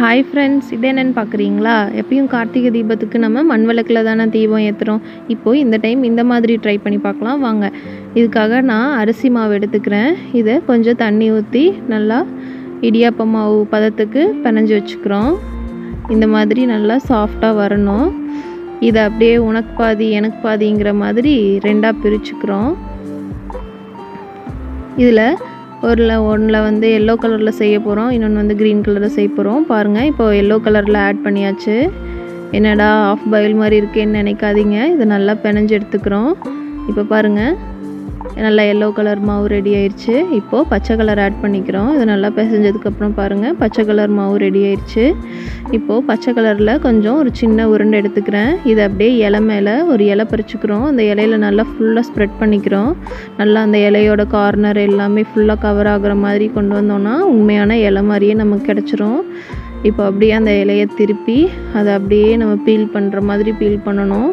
Hi friends, இது என்னென்னு பார்க்குறீங்களா? எப்பயும் கார்த்திகை தீபத்துக்கு நம்ம மண் விளக்கில் தானே தீபம் ஏற்றுறோம். இப்போது இந்த டைம் இந்த மாதிரி ட்ரை பண்ணி பார்க்கலாம் வாங்க. இதுக்காக நான் அரிசி மாவு எடுத்துக்கிறேன். இதை கொஞ்சம் தண்ணி ஊற்றி நல்லா இடியாப்ப மாவு பதத்துக்கு பிணைஞ்சி வச்சுக்கிறோம். இந்த மாதிரி நல்லா சாஃப்டாக வரணும். இதை அப்படியே உனக்கு பாதி எனக்கு பாதிங்கிற மாதிரி ரெண்டாக பிரிச்சுக்கிறோம். இதில் ஒன்றில் வந்து எல்லோ கலரில் செய்ய போகிறோம், இன்னொன்று வந்து க்ரீன் கலரில் செய்ய போகிறோம். பாருங்கள், இப்போது எல்லோ கலரில் ஆட் பண்ணியாச்சு. என்னடா ஆஃப் பாயில் மாதிரி இருக்கேன்னு நினைக்காதீங்க. இதை நல்லா பிணைஞ்சு எடுத்துக்கிறோம். இப்போ பாருங்கள், நல்லா எல்லோ கலர் மாவு ரெடி ஆயிடுச்சு. இப்போது பச்சை கலர் ஆட் பண்ணிக்கிறோம். இதை நல்லா பிசைஞ்சதுக்கப்புறம் பாருங்கள், பச்சை கலர் மாவு ரெடி ஆயிடுச்சு. இப்போது பச்சை கலரில் கொஞ்சம் ஒரு சின்ன உருண்டை எடுத்துக்கிறேன். இதை அப்படியே இலை மேலே ஒரு இலை பறிச்சுக்கிறோம். அந்த இலையில நல்லா ஃபுல்லாக ஸ்ப்ரெட் பண்ணிக்கிறோம். நல்லா அந்த இலையோட கார்னர் எல்லாமே ஃபுல்லாக கவர் ஆகிற மாதிரி கொண்டு வந்தோன்னா உண்மையான இலை மாதிரியே நமக்கு கிடச்சிரும். இப்போ அப்படியே அந்த இலையை திருப்பி அதை அப்படியே நம்ம பீல் பண்ணுற மாதிரி பீல் பண்ணணும்.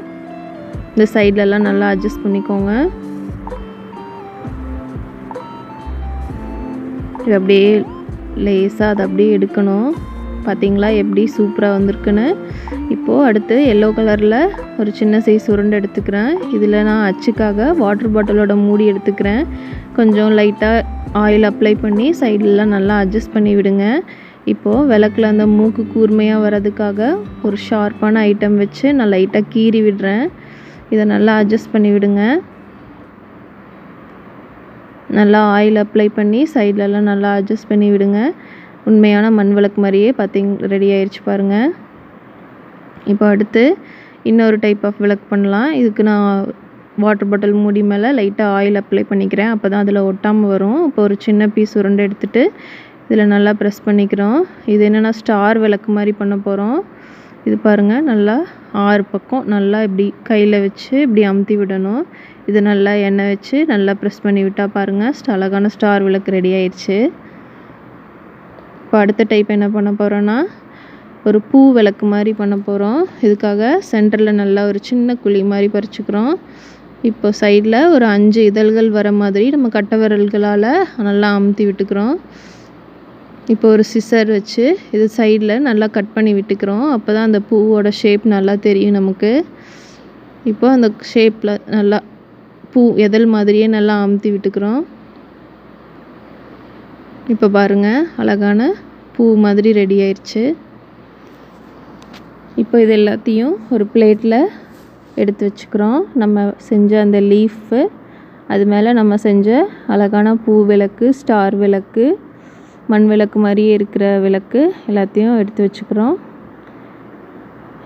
இந்த சைட்லலாம் நல்லா அட்ஜஸ்ட் பண்ணிக்கோங்க. இது அப்படியே லேசாக அதை அப்படியே எடுக்கணும். பார்த்திங்களா எப்படி சூப்பராக வந்திருக்குன்னு. இப்போது அடுத்து எல்லோ கலரில் ஒரு சின்ன சைஸ் உருண்டை எடுத்துக்கிறேன். இதில் நான் அச்சுக்காக வாட்டர் பாட்டிலோட மூடி எடுத்துக்கிறேன். கொஞ்சம் லைட்டாக ஆயில் அப்ளை பண்ணி சைட்லலாம் நல்லா அட்ஜஸ்ட் பண்ணி விடுங்க. இப்போது விளக்கில் அந்த மூக்கு கூர்மையாக வர்றதுக்காக ஒரு ஷார்ப்பான ஐட்டம் வச்சு நான் லைட்டாக கீறி விடுறேன். இதை நல்லா அட்ஜஸ்ட் பண்ணி விடுங்க. நல்லா ஆயில் அப்ளை பண்ணி சைட்லலாம் நல்லா அட்ஜஸ்ட் பண்ணி விடுங்க. உண்மையான மண் விளக்கு மாதிரியே ரெடி ஆயிடுச்சு பாருங்கள். இப்போ அடுத்து இன்னொரு டைப் ஆஃப் விளக்கு பண்ணலாம். இதுக்கு நான் வாட்டர் பாட்டில் மூடி மேலே லைட்டாக ஆயில் அப்ளை பண்ணிக்கிறேன். அப்போ தான் அதில் ஒட்டாமல் வரும். இப்போ ஒரு சின்ன பீஸ் உருண்டை எடுத்துகிட்டு இதில் நல்லா ப்ரெஸ் பண்ணிக்கிறோம். இது என்னென்னா ஸ்டார் விளக்கு மாதிரி பண்ண போகிறோம். இது பாருங்கள், நல்லா 6 பக்கம் நல்லா இப்படி கையில் வச்சு இப்படி அமுத்தி விடணும். இது நல்லா எண்ணெய் வச்சு நல்லா ப்ரெஸ் பண்ணி விட்டால் பாருங்கள், அழகான ஸ்டார் விளக்கு ரெடி ஆயிடுச்சு. இப்போ அடுத்த டைப் என்ன பண்ண போகிறோன்னா ஒரு பூ விளக்கு மாதிரி பண்ண போகிறோம். இதுக்காக சென்டரில் நல்லா ஒரு சின்ன குழி மாதிரி பறிச்சுக்கிறோம். இப்போ சைடில் ஒரு 5 இதழ்கள் வர மாதிரி நம்ம கட்டை விரல்களால் நல்லா அமுத்தி விட்டுக்கிறோம். இப்போ ஒரு சிசர் வச்சு இது சைடில் நல்லா கட் பண்ணி விட்டுக்கிறோம். அப்போ தான் அந்த பூவோட ஷேப் நல்லா தெரியும் நமக்கு. இப்போ அந்த ஷேப்பில் நல்லா பூ எதழ் மாதிரியே நல்லா அமுத்தி விட்டுக்கிறோம். இப்போ பாருங்கள், அழகான பூ மாதிரி ரெடி ஆயிடுச்சு. இப்போ இது எல்லாத்தையும் ஒரு பிளேட்டில் எடுத்து வச்சுக்கிறோம். நம்ம செஞ்ச அந்த லீஃபு, அது மேலே நம்ம செஞ்ச அழகான பூ விளக்கு, ஸ்டார் விளக்கு, மண் விளக்கு மாதிரியே இருக்கிற விளக்கு எல்லாத்தையும் எடுத்து வச்சுக்கிறோம்.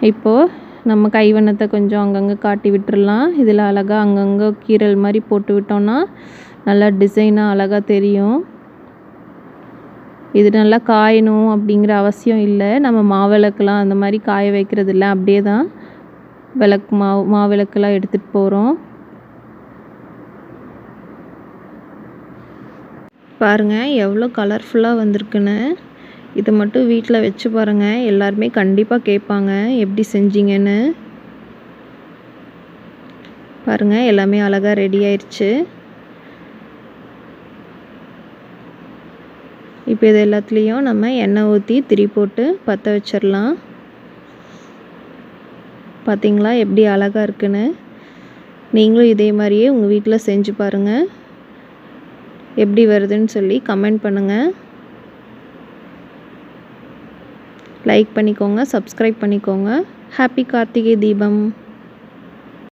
இப்போது நம்ம கைவண்ணத்தை கொஞ்சம் அங்கங்கே காட்டி விட்டுறலாம். இதில் அழகாக அங்கங்கே கீரல் மாதிரி போட்டு விட்டோம்னா நல்லா டிசைனாக அழகாக தெரியும். இது நல்லா காயணும் அப்படிங்கிற அவசியம் இல்லை. நம்ம மாவிளக்கெலாம் அந்த மாதிரி காய வைக்கிறது இல்லை. அப்படியே தான் மாவிளக்கெல்லாம் எடுத்துகிட்டு போகிறோம். பாருங்கள் எவ்வளோ கலர்ஃபுல்லாக வந்திருக்குன்னு. இதை மட்டும் வீட்டில் வச்சு பாருங்கள், எல்லாருமே கண்டிப்பாக கேட்பாங்க எப்படி செஞ்சீங்கன்னு. பாருங்கள், எல்லாமே அழகாக ரெடி ஆயிடுச்சு. இப்போ இது எல்லாத்துலேயும் நம்ம எண்ணெய் ஊற்றி திரி போட்டு பற்ற வச்சிடலாம். பார்த்திங்களா எப்படி அழகாக இருக்குன்னு. நீங்களும் இதே மாதிரியே உங்கள் வீட்டில் செஞ்சு பாருங்கள். எப்படி வருதுன்னு சொல்லி கமெண்ட் பண்ணுங்கள். லைக் பண்ணிக்கோங்க, சப்ஸ்கிரைப் பண்ணிக்கோங்க. ஹாப்பி கார்த்திகை தீபம்.